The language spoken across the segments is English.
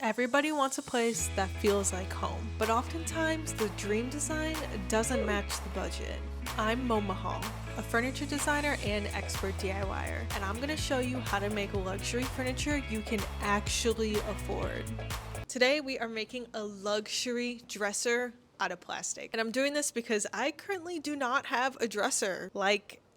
Everybody wants a place that feels like home, but oftentimes the dream design doesn't match the budget. I'm Mo Mahal, a furniture designer and expert DIYer, and I'm going to show you how to make luxury furniture you can actually afford. Today we are making a luxury dresser out of plastic, and I'm doing this because I currently do not have a dresser,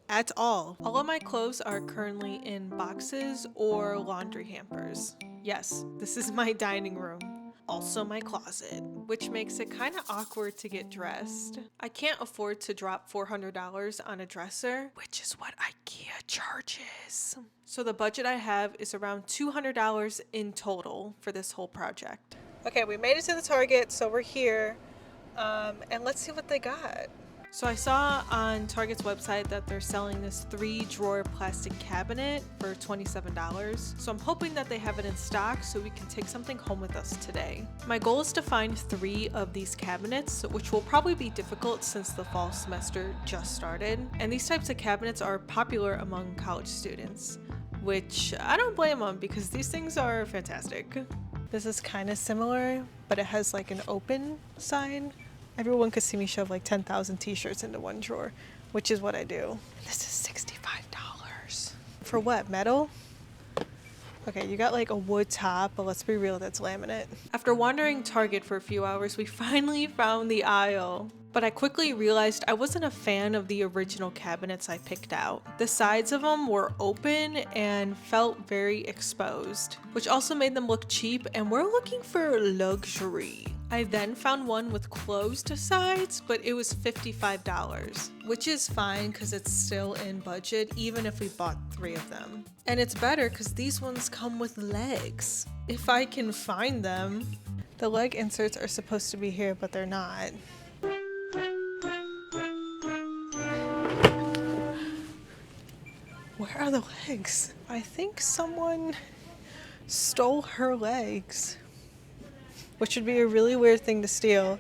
at all. All of my clothes are currently in boxes or laundry hampers. Yes, this is my dining room. Also my closet, which makes it kind of awkward to get dressed. I can't afford to drop $400 on a dresser, which is what IKEA charges. So the budget I have is around $200 in total for this whole project. Okay, we made it to the Target, so we're here. And let's see what they got. So I saw on Target's website that they're selling this 3-drawer plastic cabinet for $27. So I'm hoping that they have it in stock so we can take something home with us today. My goal is to find 3 of these cabinets, which will probably be difficult since the fall semester just started. And these types of cabinets are popular among college students, which I don't blame them because these things are fantastic. This is kind of similar, but it has like an open side. Everyone could see me shove like 10,000 t-shirts into one drawer, which is what I do. This is $65. For what, metal? Okay, you got like a wood top, but let's be real, that's laminate. After wandering Target for a few hours, we finally found the aisle. But I quickly realized I wasn't a fan of the original cabinets I picked out. The sides of them were open and felt very exposed, which also made them look cheap, and we're looking for luxury. I then found one with closed sides, but it was $55, which is fine because it's still in budget even if we bought 3 of them. And it's better because these ones come with legs, if I can find them. The leg inserts are supposed to be here, but they're not. Where are the legs? I think someone stole her legs, which would be a really weird thing to steal.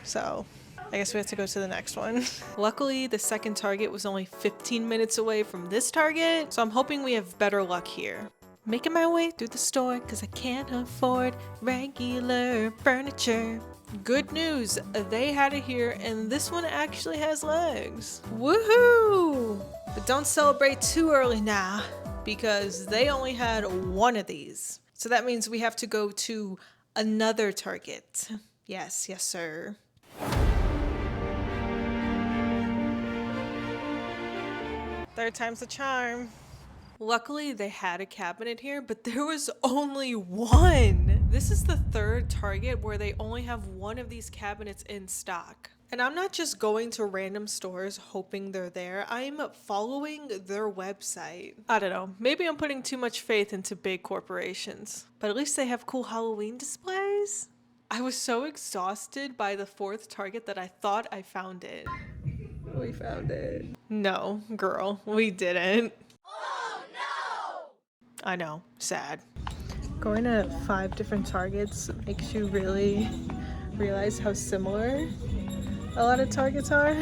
So I guess we have to go to the next one. Luckily, the second Target was only 15 minutes away from this Target, so I'm hoping we have better luck here. Making my way through the store because I can't afford regular furniture. Good news, they had it here, and this one actually has legs. Woohoo! But don't celebrate too early now, because they only had 1 of these. So that means we have to go to another Target. Yes, sir. Third time's the charm. Luckily, they had a cabinet here, but there was only 1. This is the 3rd Target where they only have 1 of these cabinets in stock. And I'm not just going to random stores hoping they're there. I'm following their website. I don't know. Maybe I'm putting too much faith into big corporations. But at least they have cool Halloween displays. I was so exhausted by the 4th Target that I thought I found it. We found it. No, girl, we didn't. I know, sad. Going to 5 different Targets makes you really realize how similar a lot of Targets are.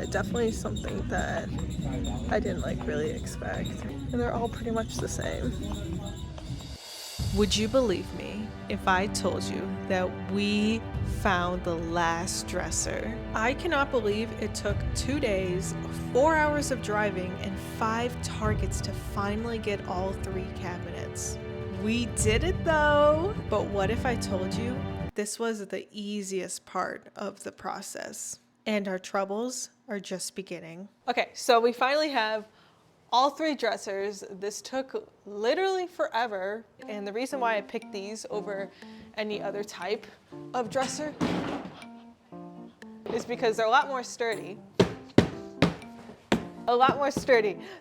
Definitely something that I didn't really expect. And they're all pretty much the same. Would you believe me if I told you that we found the last dresser? I cannot believe it took 2 days, 4 hours of driving, and 5 Targets to finally get all 3 cabinets. We did it though! But what if I told you this was the easiest part of the process, and our troubles are just beginning? Okay, so we finally have all 3 dressers. This took literally forever, and the reason why I picked these over any other type of dresser is because they're a lot more sturdy.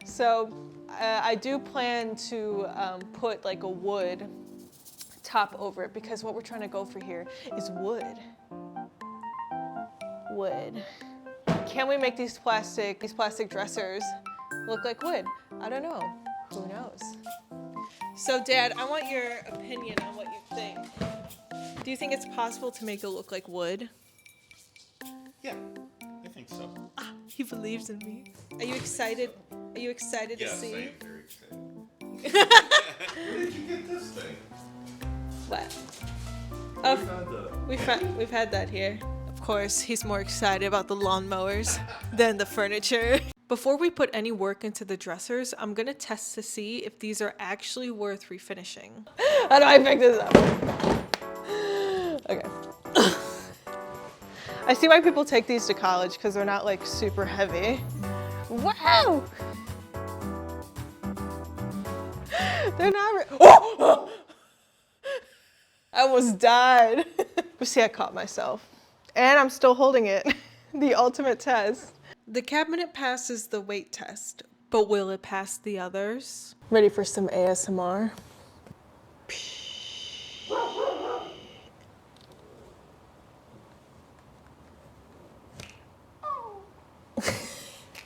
So I do plan to put like a wood top over it, because what we're trying to go for here is wood. Can we make these plastic dressers look like wood? I don't know. Who knows? So Dad, I want your opinion on what you think. Do you think it's possible to make it look like wood? Yeah, I think so. Ah, he believes in me. Are you excited? To see? Yes, I am very excited. Where did you get this thing? What? We've had that here. Of course, he's more excited about the lawnmowers than the furniture. Before we put any work into the dressers, I'm gonna test to see if these are actually worth refinishing. How do I pick this up? Okay. I see why people take these to college, because they're not like super heavy. Wow! They're not. Oh! I almost died. But see, I caught myself. And I'm still holding it. The ultimate test. The cabinet passes the weight test, but will it pass the others? Ready for some ASMR?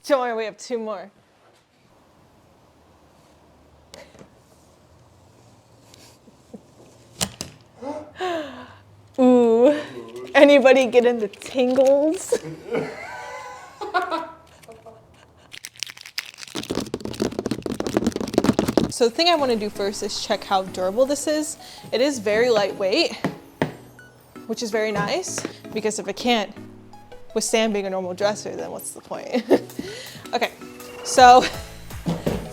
Don't worry, we have 2 more. Ooh, anybody getting the tingles? So the thing I want to do first is check how durable this is. It is very lightweight, which is very nice, because if it can't withstand being a normal dresser, then what's the point? Okay, so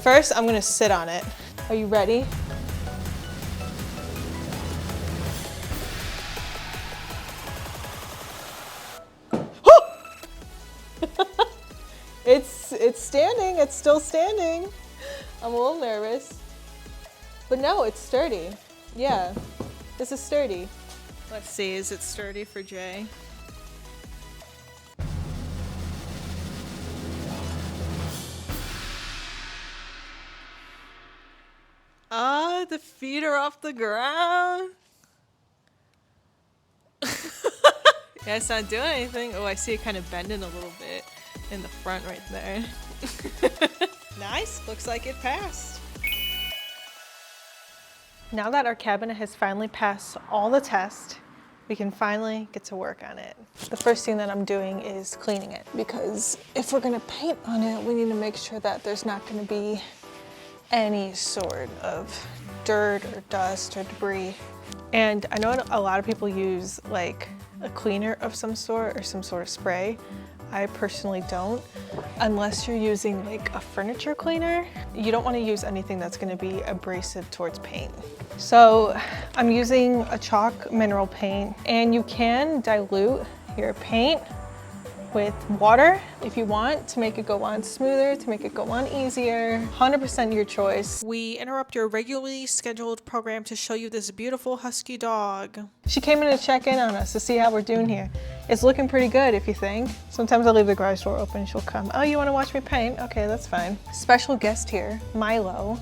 first I'm gonna sit on it. Are you ready? It's standing, it's still standing. I'm a little nervous. But no, it's sturdy. Yeah, this is sturdy. Let's see, is it sturdy for Jay? Ah, the feet are off the ground. Yeah, it's not doing anything. Oh, I see it kind of bending a little bit in the front right there. Nice, looks like it passed. Now that our cabinet has finally passed all the tests, we can finally get to work on it. The first thing that I'm doing is cleaning it, because if we're gonna paint on it, we need to make sure that there's not gonna be any sort of dirt or dust or debris. And I know a lot of people use like a cleaner of some sort or some sort of spray. I personally don't. Unless you're using like a furniture cleaner, you don't want to use anything that's going to be abrasive towards paint. So I'm using a chalk mineral paint, and you can dilute your paint with water if you want, to make it go on smoother, to make it go on easier. 100% your choice. We interrupt your regularly scheduled program to show you this beautiful husky dog. She came in to check in on us to see how we're doing here. It's looking pretty good, if you think. Sometimes I'll leave the garage door open and she'll come. Oh, you want to watch me paint? Okay, that's fine. Special guest here, Milo.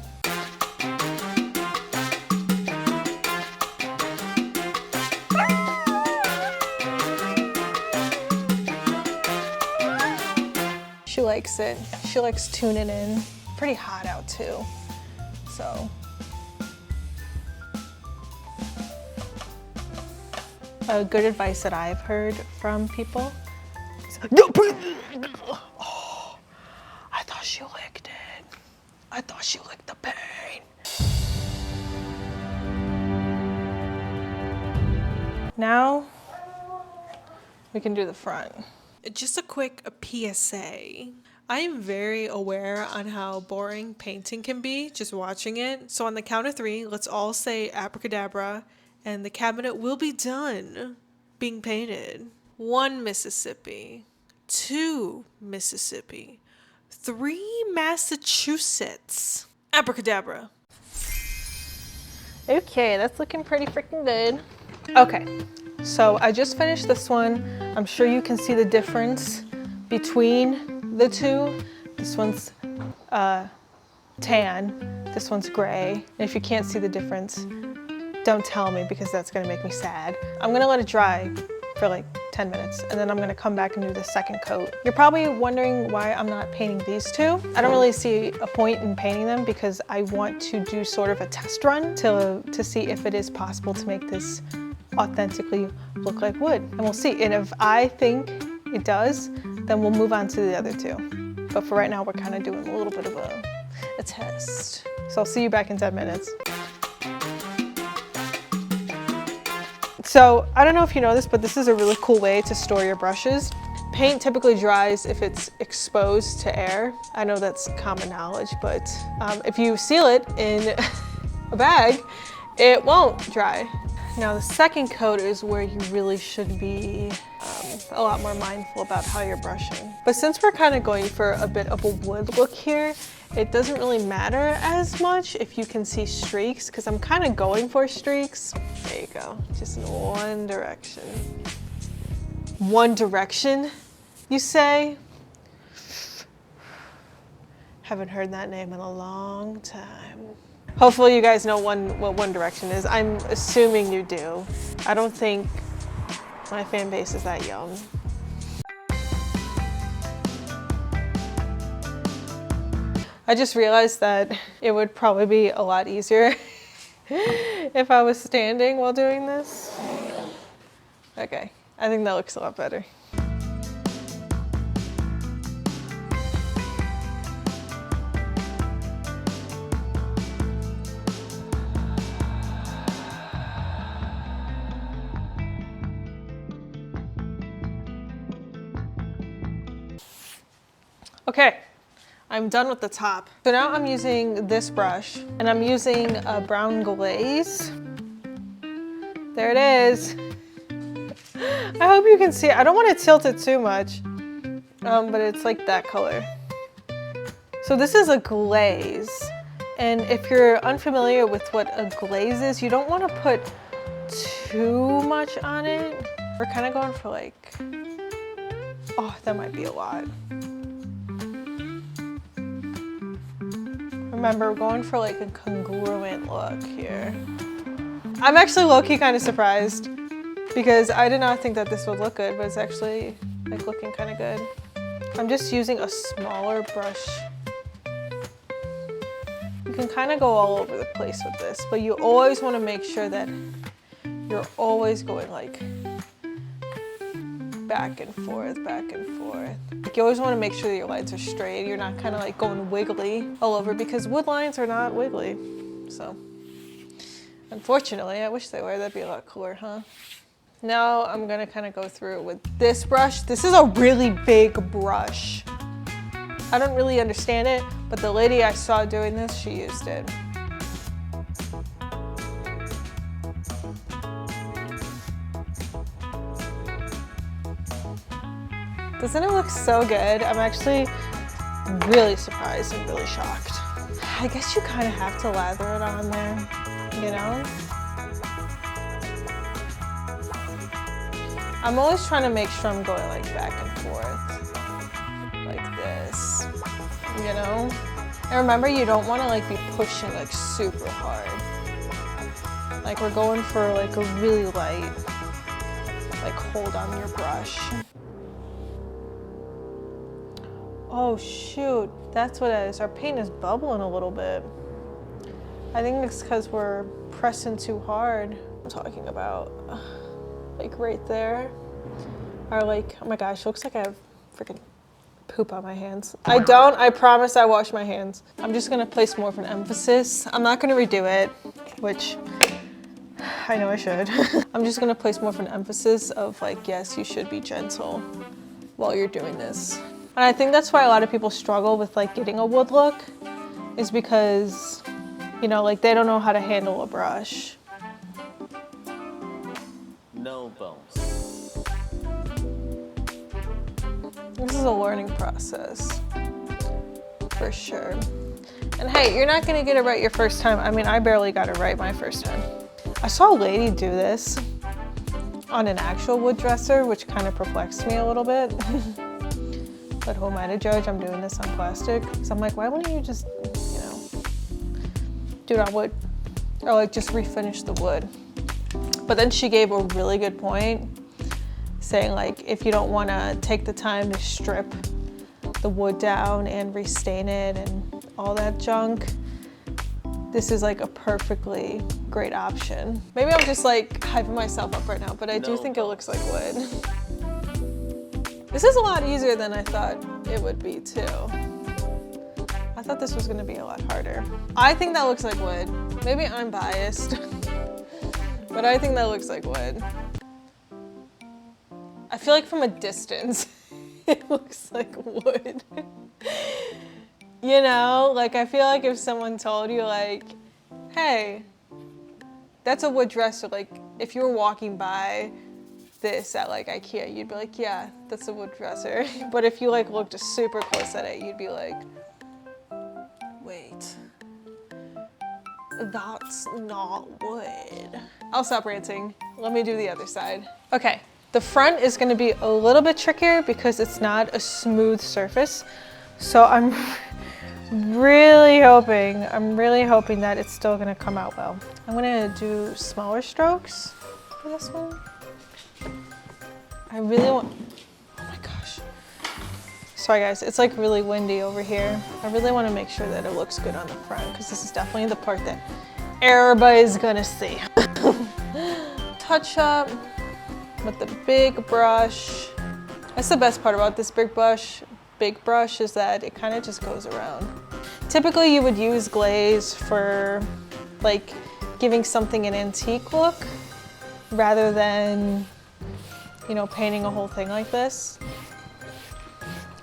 She likes it. She likes tuning in. Pretty hot out too, so. Good advice that I've heard from people is, oh, I thought she licked it. I thought she licked the paint. Now we can do the front. Just a quick PSA. I am very aware on how boring painting can be just watching it. So on the count of 3, let's all say abracadabra, and the cabinet will be done being painted. 1 Mississippi, 2 Mississippi, 3 Massachusetts. Abracadabra. Okay, that's looking pretty freaking good. Okay, so I just finished this one. I'm sure you can see the difference between the two. This one's tan, this one's gray. And if you can't see the difference, don't tell me, because that's gonna make me sad. I'm gonna let it dry for like 10 minutes, and then I'm gonna come back and do the second coat. You're probably wondering why I'm not painting these two. I don't really see a point in painting them, because I want to do sort of a test run to see if it is possible to make this authentically look like wood, and we'll see. And if I think it does, then we'll move on to the other 2. But for right now, we're kind of doing a little bit of a test. So I'll see you back in 10 minutes. So I don't know if you know this, but this is a really cool way to store your brushes. Paint typically dries if it's exposed to air. I know that's common knowledge, but if you seal it in a bag, it won't dry. Now the second coat is where you really should be a lot more mindful about how you're brushing. But since we're kind of going for a bit of a wood look here, it doesn't really matter as much if you can see streaks, because I'm kind of going for streaks. There you go, just in one direction. One direction, you say? Haven't heard that name in a long time. Hopefully you guys know what One Direction is. I'm assuming you do. I don't think my fan base is that young. I just realized that it would probably be a lot easier if I was standing while doing this. Okay, I think that looks a lot better. Okay, I'm done with the top. So now I'm using this brush, and I'm using a brown glaze. There it is. I hope you can see it. I don't want to tilt it too much, but it's like that color. So this is a glaze, and if you're unfamiliar with what a glaze is, you don't want to put too much on it. We're kind of going for like, oh, that might be a lot. Remember, we're going for like a congruent look here. I'm actually low-key kind of surprised because I did not think that this would look good, but it's actually like looking kind of good. I'm just using a smaller brush. You can kind of go all over the place with this, but you always want to make sure that you're always going like back and forth, back and forth. Like you always want to make sure that your lines are straight. You're not kind of like going wiggly all over, because wood lines are not wiggly. So unfortunately, I wish they were. That'd be a lot cooler, huh? Now I'm gonna kind of go through it with this brush. This is a really big brush. I don't really understand it, but the lady I saw doing this, she used it. Doesn't it look so good? I'm actually really surprised and really shocked. I guess you kind of have to lather it on there, you know? I'm always trying to make sure I'm going like back and forth, like this, you know? And remember, you don't want to like be pushing like super hard. Like we're going for like a really light, like hold on your brush. Oh shoot, that's what it is. Our paint is bubbling a little bit. I think it's because we're pressing too hard. I'm talking about like right there. Or like, oh my gosh, it looks like I have freaking poop on my hands. I don't, I promise I wash my hands. I'm just gonna place more of an emphasis. I'm not gonna redo it, which I know I should. I'm just gonna place more of an emphasis of like, yes, you should be gentle while you're doing this. And I think that's why a lot of people struggle with like getting a wood look, is because, you know, like they don't know how to handle a brush. No bones. This is a learning process, for sure. And hey, you're not gonna get it right your first time. I mean, I barely got it right my first time. I saw a lady do this on an actual wood dresser, which kind of perplexed me a little bit. But who am I to judge? I'm doing this on plastic. So I'm like, why wouldn't you just, you know, do it on wood? Or like just refinish the wood. But then she gave a really good point, saying like, if you don't wanna take the time to strip the wood down and restain it and all that junk, this is like a perfectly great option. Maybe I'm just like hyping myself up right now, but I do think it looks like wood. This is a lot easier than I thought it would be too. I thought this was gonna be a lot harder. I think that looks like wood. Maybe I'm biased. But I think that looks like wood. I feel like from a distance, it looks like wood. You know, like I feel like if someone told you like, hey, that's a wood dresser, like if you were walking by this at like IKEA, you'd be like, yeah, that's a wood dresser. But if you like looked super close at it, you'd be like, wait, that's not wood. I'll stop ranting. Let me do the other side. Okay, the front is gonna be a little bit trickier because it's not a smooth surface. So I'm really hoping that it's still gonna come out well. I'm gonna do smaller strokes for this one. I really want, oh my gosh. Sorry guys, it's like really windy over here. I really wanna make sure that it looks good on the front because this is definitely the part that everybody's gonna see. Touch up with the big brush. That's the best part about this big brush is that it kind of just goes around. Typically you would use glaze for like giving something an antique look rather than, you know, painting a whole thing like this.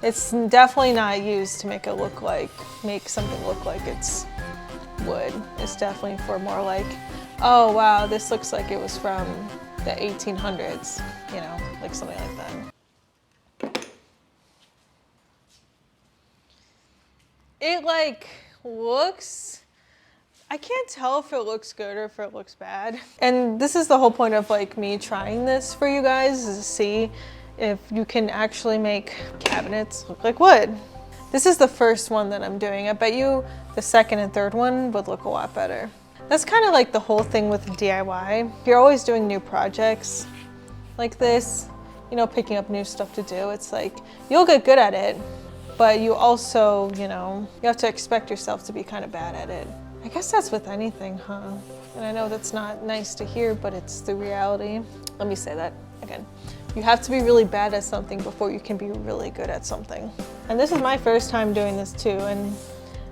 It's definitely not used to make something look like it's wood. It's definitely for more like, oh wow, this looks like it was from the 1800s, you know, like something like that. It like looks, I can't tell if it looks good or if it looks bad. And this is the whole point of like me trying this for you guys, is to see if you can actually make cabinets look like wood. This is the first one that I'm doing. I bet you the second and third one would look a lot better. That's kind of like the whole thing with DIY. If you're always doing new projects like this, you know, picking up new stuff to do, it's like, you'll get good at it, but you also, you know, you have to expect yourself to be kind of bad at it. I guess that's with anything, huh? And I know that's not nice to hear, but it's the reality. Let me say that again. You have to be really bad at something before you can be really good at something. And this is my first time doing this too. And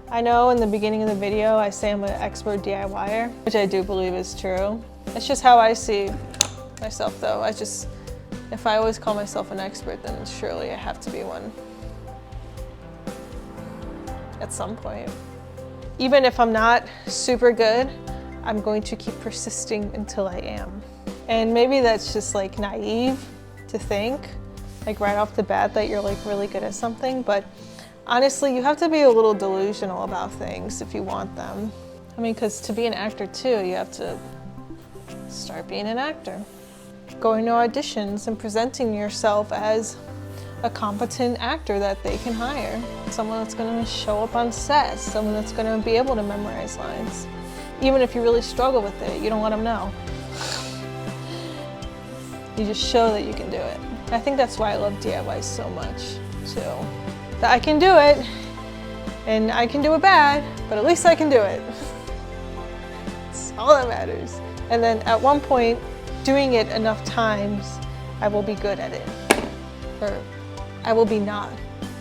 I know in the beginning of the video, I say I'm an expert DIYer, which I do believe is true. It's just how I see myself though. If I always call myself an expert, then surely I have to be one at some point. Even if I'm not super good, I'm going to keep persisting until I am. And maybe that's just like naive to think, like right off the bat, that you're like really good at something, but honestly, you have to be a little delusional about things if you want them. I mean, because to be an actor too, you have to start being an actor. Going to auditions and presenting yourself as a competent actor that they can hire. Someone that's gonna show up on set, someone that's gonna be able to memorize lines. Even if you really struggle with it, you don't let them know. You just show that you can do it. I think that's why I love DIY so much too. That I can do it, and I can do it bad, but at least I can do it. That's all that matters. And then at one point, doing it enough times, I will be good at it. Or I will be not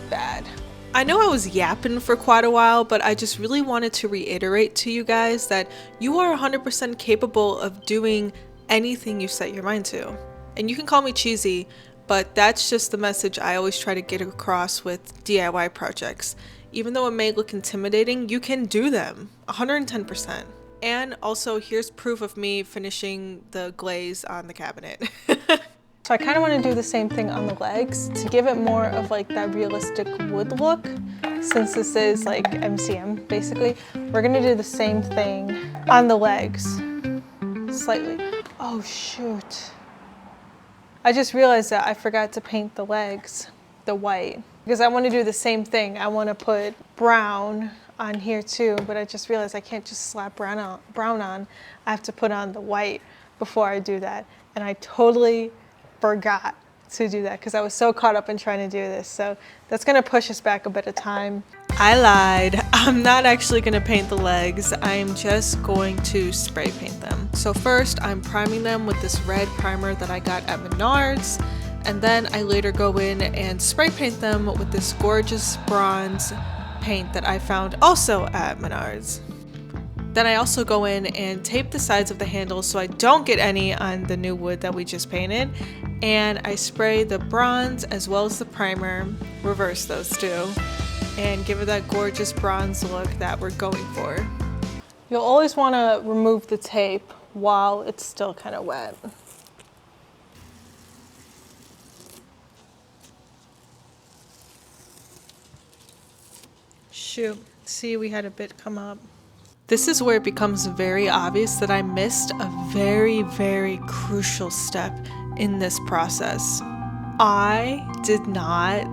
bad. I know I was yapping for quite a while, but I just really wanted to reiterate to you guys that you are 100% capable of doing anything you set your mind to. And you can call me cheesy, but that's just the message I always try to get across with DIY projects. Even though it may look intimidating, you can do them 110%. And also, here's proof of me finishing the glaze on the cabinet. So I kind of want to do the same thing on the legs to give it more of like that realistic wood look. Since this is like MCM, basically, we're gonna do the same thing on the legs, slightly. Oh shoot. I just realized that I forgot to paint the legs, the white, because I want to do the same thing. I want to put brown on here too, but I just realized I can't just slap brown on. I have to put on the white before I do that. And I totally forgot to do that because I was so caught up in trying to do this. So that's gonna push us back a bit of time. I lied. I'm not actually going to paint the legs. I'm just going to spray paint them. So first, I'm priming them with this red primer that I got at Menards. And then I later go in and spray paint them with this gorgeous bronze paint that I found also at Menards. Then I also go in and tape the sides of the handles so I don't get any on the new wood that we just painted. And I spray the bronze as well as the primer, reverse those two, and give it that gorgeous bronze look that we're going for. You'll always want to remove the tape while it's still kind of wet. Shoot, see, we had a bit come up. This is where it becomes very obvious that I missed a very, very crucial step in this process. I did not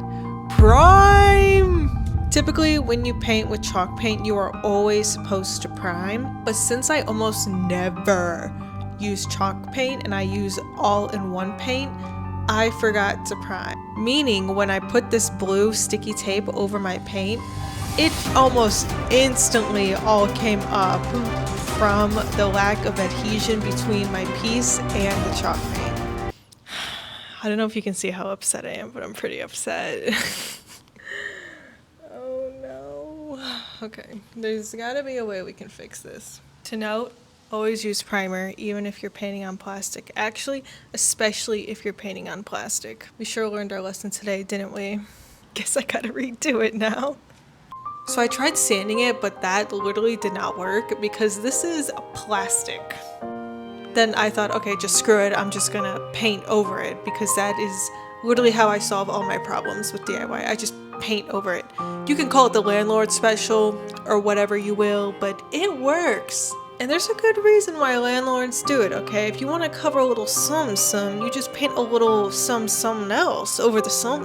prime! Typically, when you paint with chalk paint, you are always supposed to prime. But since I almost never use chalk paint and I use all-in-one paint, I forgot to prime. Meaning, when I put this blue sticky tape over my paint, it almost instantly all came up from the lack of adhesion between my piece and the chalk paint. I don't know if you can see how upset I am, but I'm pretty upset. Oh no. Okay, there's gotta be a way we can fix this. To note, always use primer, even if you're painting on plastic. Actually, especially if you're painting on plastic. We sure learned our lesson today, didn't we? Guess I gotta redo it now. So I tried sanding it, but that literally did not work because this is plastic. Then I thought, okay, just screw it. I'm just gonna paint over it because that is literally how I solve all my problems with DIY. I just paint over it. You can call it the landlord special or whatever you will, but it works. And there's a good reason why landlords do it, okay? If you want to cover a little some, you just paint a little something else over the some.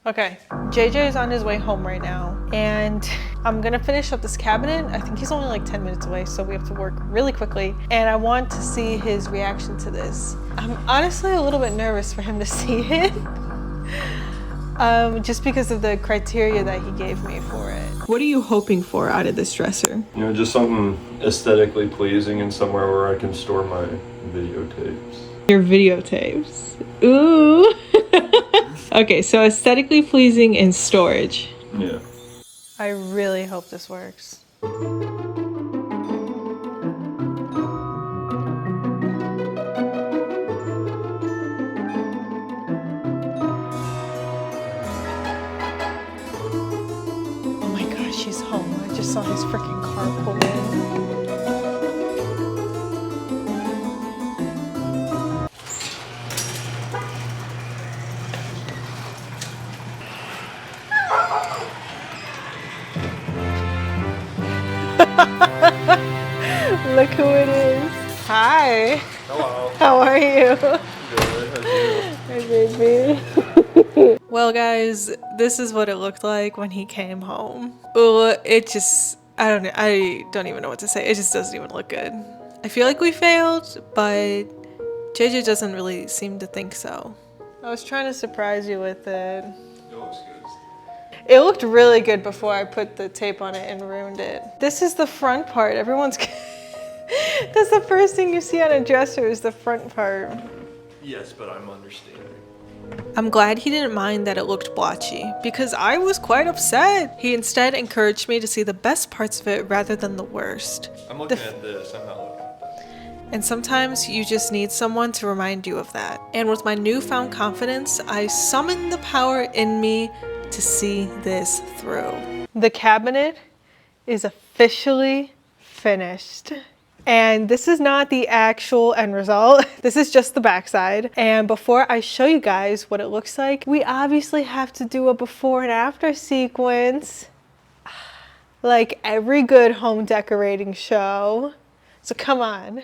Okay, JJ is on his way home right now, and I'm gonna finish up this cabinet. I think he's only like 10 minutes away, so we have to work really quickly. And I want to see his reaction to this. I'm honestly a little bit nervous for him to see it, just because of the criteria that he gave me for it. What are you hoping for out of this dresser? You know, just something aesthetically pleasing and somewhere where I can store my videotapes. Your videotapes. Ooh. Okay, so aesthetically pleasing and storage. Yeah. I really hope this works. Oh my gosh, he's home. I just saw his freaking car pull in. Look who it is. Hi. Hello. How are you? Good. Hi, baby. Well, guys, this is what it looked like when he came home. Ooh, it just, I don't even know what to say. It just doesn't even look good. I feel like we failed, but JJ doesn't really seem to think so. I was trying to surprise you with it. It looks good. It looked really good before I put the tape on it and ruined it. This is the front part. Everyone's that's the first thing you see on a dresser is the front part. Yes, but I'm understanding. I'm glad he didn't mind that it looked blotchy because I was quite upset. He instead encouraged me to see the best parts of it rather than the worst. I'm looking at this. I'm not looking at that. And sometimes you just need someone to remind you of that. And with my newfound confidence, I summoned the power in me to see this through. The cabinet is officially finished. And this is not the actual end result. This is just the backside. And before I show you guys what it looks like, we obviously have to do a before and after sequence. Like every good home decorating show. So come on.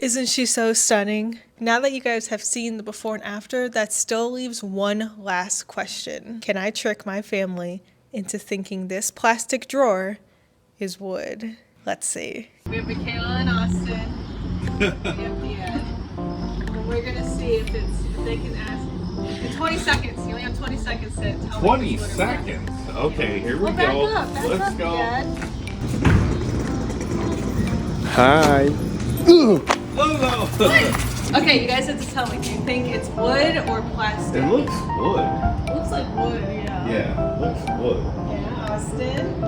Isn't she so stunning? Now that you guys have seen the before and after, that still leaves one last question. Can I trick my family into thinking this plastic drawer is wood? Let's see. We have Michaela and Austin. We have the end. And we're gonna see if they can ask In 20 seconds. You only have 20 seconds to tell 20 seconds. Okay, here we go. Let's go. Hi. Hello. Okay, you guys have to tell me. Do you think it's wood or plastic? It looks wood. It looks like wood, yeah. Yeah, looks wood. Yeah, Austin.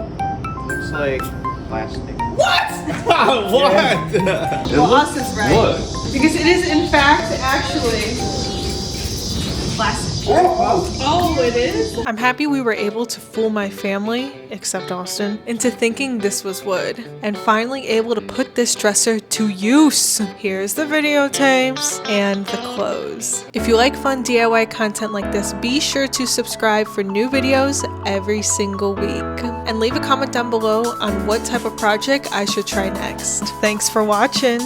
Looks like plastic. What? What? Well, Austin's right. Wood. Because it is, in fact, actually plastic. Oh, it is? I'm happy we were able to fool my family, except Austin, into thinking this was wood, and finally able to put this dresser to use. Here's the videotapes and the clothes. If you like fun DIY content like this, be sure to subscribe for new videos every single week. And leave a comment down below on what type of project I should try next. Thanks for watching.